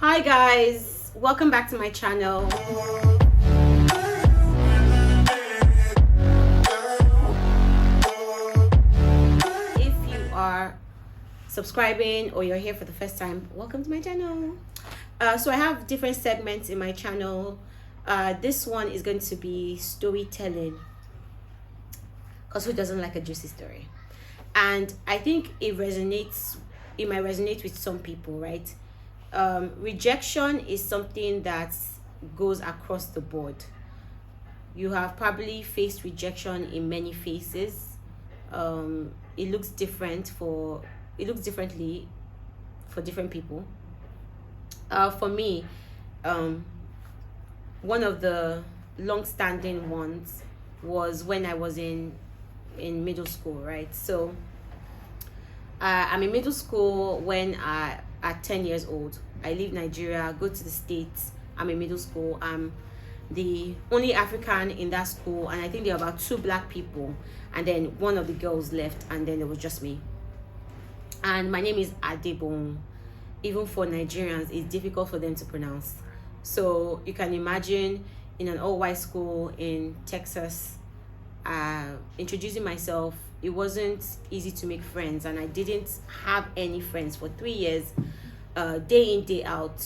Hi guys, welcome back to my channel. If you are subscribing or you're here for the first time, welcome to my channel. So I have different segments in my channel. This one is going to be storytelling, because who doesn't like a juicy story? And I think it might resonate with some people, right? Rejection is something that goes across the board. You have probably faced rejection in many phases. It looks differently for different people. For me, one of the long-standing ones was when I was in middle school, right? So I'm in middle school when at 10 years old. I leave Nigeria, go to the States. I'm in middle school. I'm the only African in that school, and I think there are about 2 black people, and then one of the girls left, and then it was just me. And my name is Boun. Even for Nigerians, it's difficult for them to pronounce. So you can imagine, in an all-white school in Texas, introducing myself, it wasn't easy to make friends, and I didn't have any friends for 3 years. Day in, day out,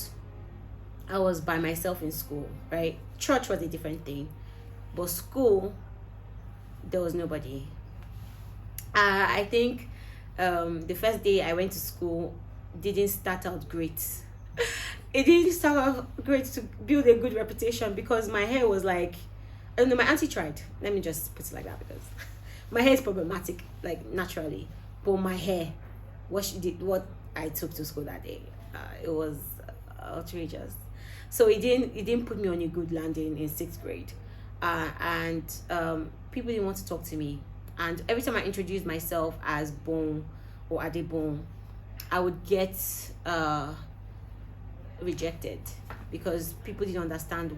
I was by myself in school, right? Church was a different thing, but school, there was nobody. I think the first day I went to school didn't start out great. It didn't start out great to build a good reputation, because my hair was like, I don't know, my auntie tried. Let me just put it like that, because my hair is problematic, like naturally. But my hair, what I took to school that day, it was outrageous. So it didn't put me on a good landing in 6th grade, and people didn't want to talk to me. And every time I introduced myself as Boun or Adeboun, I would get rejected, because people didn't understand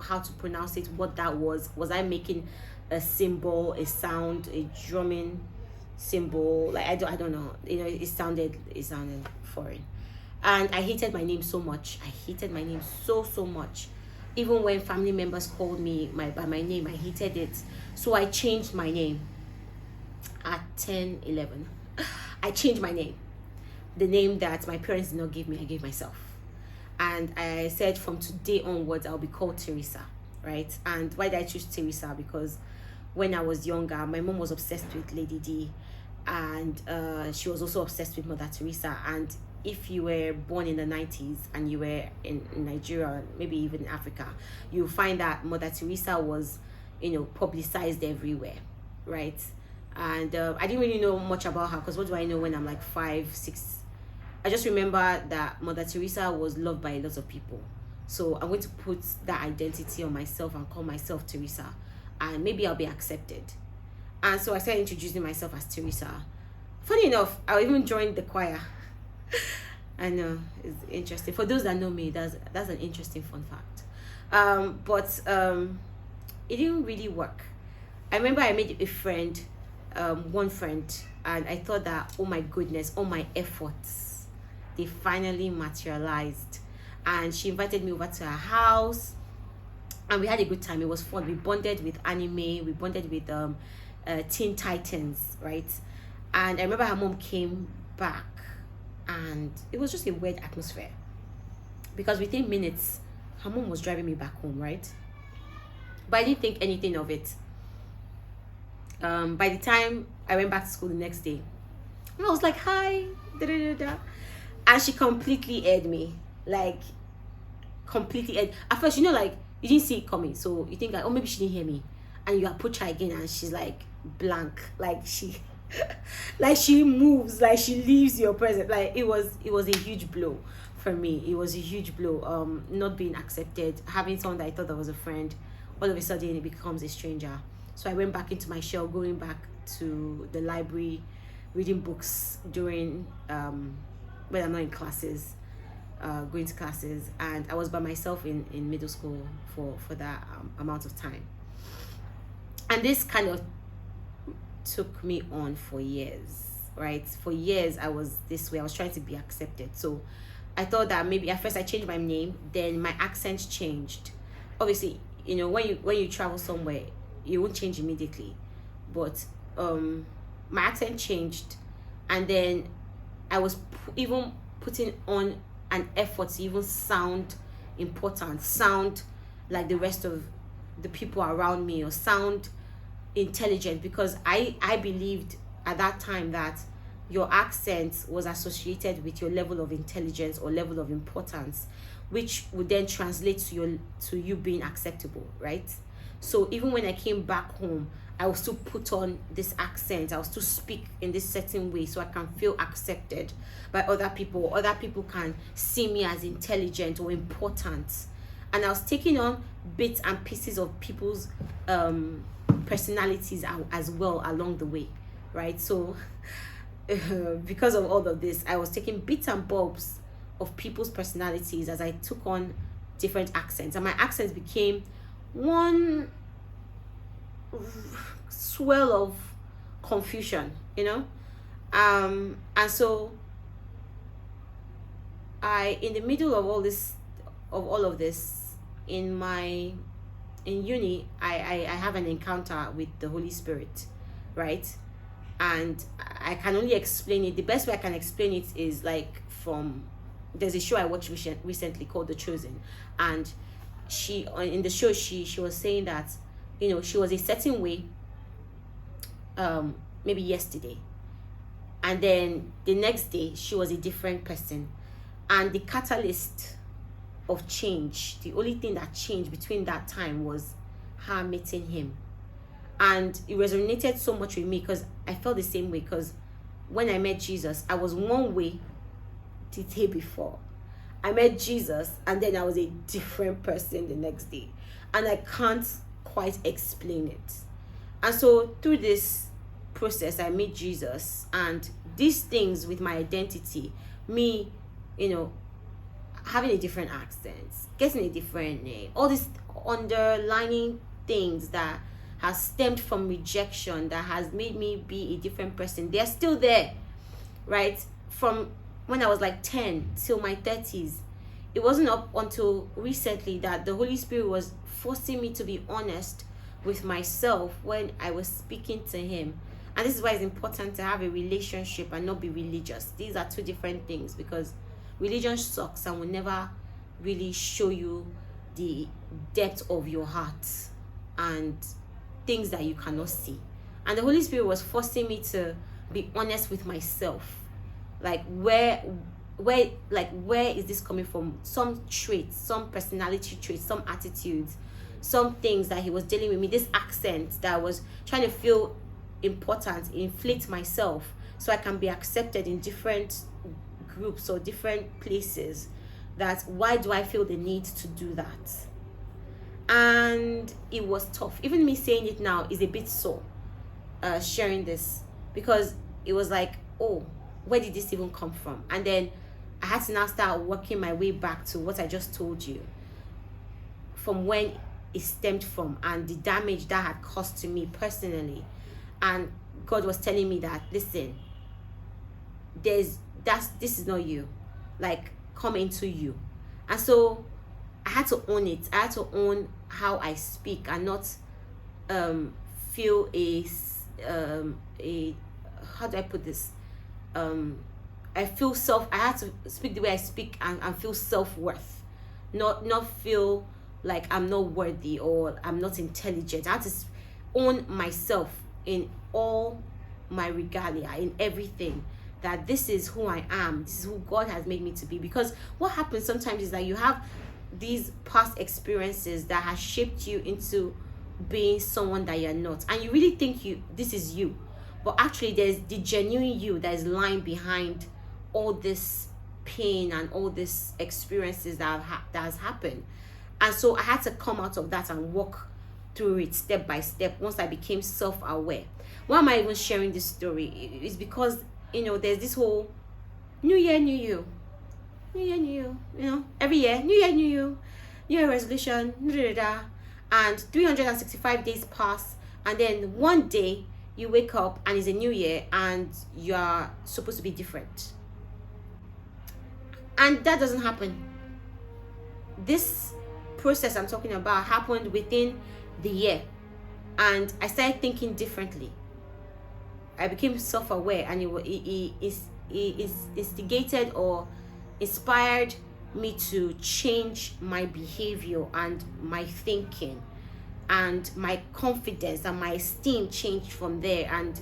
how to pronounce it, what that was. Was I making a symbol, a sound, a drumming symbol? Like I don't know. It sounded foreign. And I hated my name so much. I hated my name so much. Even when family members called me by my name, I hated it. So I changed my name at 10, 11. I changed my name. The name that my parents did not give me, I gave myself. And I said, from today onwards, I'll be called Teresa, right? And why did I choose Teresa? Because when I was younger, my mom was obsessed with Lady D, and she was also obsessed with Mother Teresa. And if you were born in the 90s and you were in Nigeria, maybe even Africa, you'll find that Mother Teresa was, publicized everywhere, right? And I didn't really know much about her, because what do I know when I'm like 5, 6? I just remember that Mother Teresa was loved by a lot of people. So I'm going to put that identity on myself and call myself Teresa, and maybe I'll be accepted. And so I started introducing myself as Teresa. Funny enough, I even joined the choir. I know, it's interesting. For those that know me, that's an interesting fun fact. But it didn't really work. I remember I made a friend, one friend, and I thought that, oh my goodness, all my efforts, they finally materialized. And she invited me over to her house, and we had a good time. It was fun. We bonded with anime. We bonded with Teen Titans, right? And I remember her mom came back, and it was just a weird atmosphere, because within minutes her mom was driving me back home, right? But I didn't think anything of it. By the time I went back to school the next day, I was like, hi, da, da, da, da. And she completely aired me, like completely aired. At first, like, you didn't see it coming, so you think like, oh, maybe she didn't hear me, and you approach her again and she's like blank, like she like she moves, like she leaves your presence. Like it was a huge blow for me. It was a huge blow. Not being accepted, having someone that I thought that was a friend, all of a sudden it becomes a stranger. So I went back into my shell, going back to the library, reading books during when I'm not in classes, going to classes. And I was by myself in middle school for that amount of time. And this kind of took me on for years, right? For years I was this way. I was trying to be accepted. So I thought that maybe at first I changed my name, then my accent changed. Obviously, when you travel somewhere, you won't change immediately, but my accent changed, and then I was even putting on an effort to even sound important, sound like the rest of the people around me, or sound intelligent, because I believed at that time that your accent was associated with your level of intelligence or level of importance, which would then translate to you being acceptable, right? So even when I came back home, I will still put on this accent. I will still speak in this certain way so I can feel accepted by other people. Other people can see me as intelligent or important. And I was taking on bits and pieces of people's personalities as well along the way, right? So because of all of this, I was taking bits and bobs of people's personalities as I took on different accents, and my accents became one swell of confusion, and so in the middle of all of this, in uni, I have an encounter with the Holy Spirit, right? And I can only explain it, the best way I can explain it is like there's a show I watched recently called The Chosen, and in the show she was saying that she was a certain way maybe yesterday, and then the next day she was a different person, and the catalyst of change, the only thing that changed between that time was her meeting him. And it resonated so much with me because I felt the same way, because when I met Jesus, I was one way the day before. I met Jesus and then I was a different person the next day, and I can't quite explain it. And so through this process, I met Jesus, and these things with my identity, me having a different accent, getting a different name, all these underlining things that has stemmed from rejection, that has made me be a different person, they're still there, right? From when I was like 10 till my 30s, it wasn't up until recently that the Holy Spirit was forcing me to be honest with myself when I was speaking to him. And this is why it's important to have a relationship and not be religious. These are two different things, because religion sucks and will never really show you the depth of your heart and things that you cannot see. And the Holy Spirit was forcing me to be honest with myself, like where is this coming from? Some traits, some personality traits, some attitudes, some things that he was dealing with me, this accent that I was trying to feel important, inflate myself so I can be accepted in different groups or different places. That why do I feel the need to do that? And it was tough. Even me saying it now is a bit sore, sharing this, because it was like, oh, where did this even come from? And then I had to now start working my way back to what I just told you, from when it stemmed from, and the damage that had caused to me personally. And God was telling me that, listen, this is not you, like, come into you. And so I had to own it. I had to own how I speak, and not feel a how do I put this, I had to speak the way I speak and feel self-worth, not feel like I'm not worthy or I'm not intelligent. I had to own myself in all my regalia, in everything, that this is who I am, this is who God has made me to be. Because what happens sometimes is that you have these past experiences that has shaped you into being someone that you're not, and you really think this is you, but actually there's the genuine you that is lying behind all this pain and all these experiences that has happened. And so I had to come out of that and walk through it step by step once I became self-aware. Why am I even sharing this story? It's because there's this whole new year, new you, new year, new you, every year, new year, new you, new year resolution, and 365 days pass, and then one day you wake up and it's a new year and you are supposed to be different. And that doesn't happen. This process I'm talking about happened within the year, and I started thinking differently. I became self-aware, and it instigated or inspired me to change my behavior and my thinking, and my confidence and my esteem changed from there. And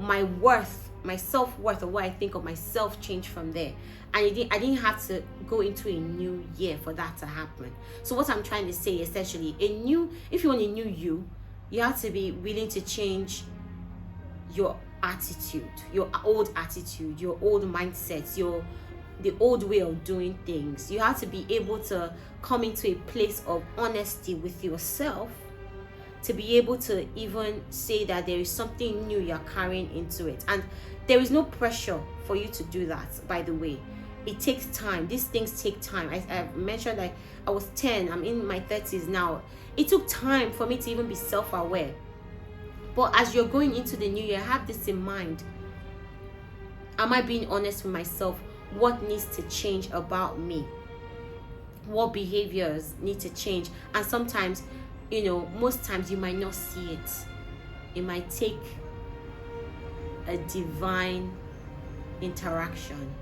my worth, my self-worth, or what I think of myself changed from there. And I didn't have to go into a new year for that to happen. So what I'm trying to say, essentially, if you want a new you have to be willing to change your attitude, your old attitude, your old mindsets, the old way of doing things. You have to be able to come into a place of honesty with yourself, to be able to even say that there is something new you're carrying into it. And there is no pressure for you to do that, by the way. It takes time. These things take time. I've mentioned that I was 10, I'm in my 30s now. It took time for me to even be self-aware. But as you're going into the new year, have this in mind. Am I being honest with myself? What needs to change about me? What behaviors need to change? And sometimes, most times you might not see it. It might take a divine interaction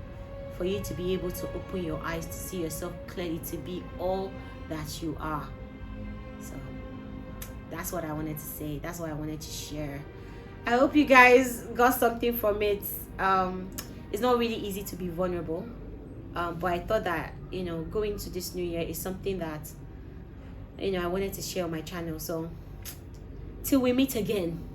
for you to be able to open your eyes to see yourself clearly, to be all that you are. So that's what I wanted to say. That's what I wanted to share. I hope you guys got something from it. It's not really easy to be vulnerable, but I thought that going to this new year is something that I wanted to share on my channel. So till we meet again.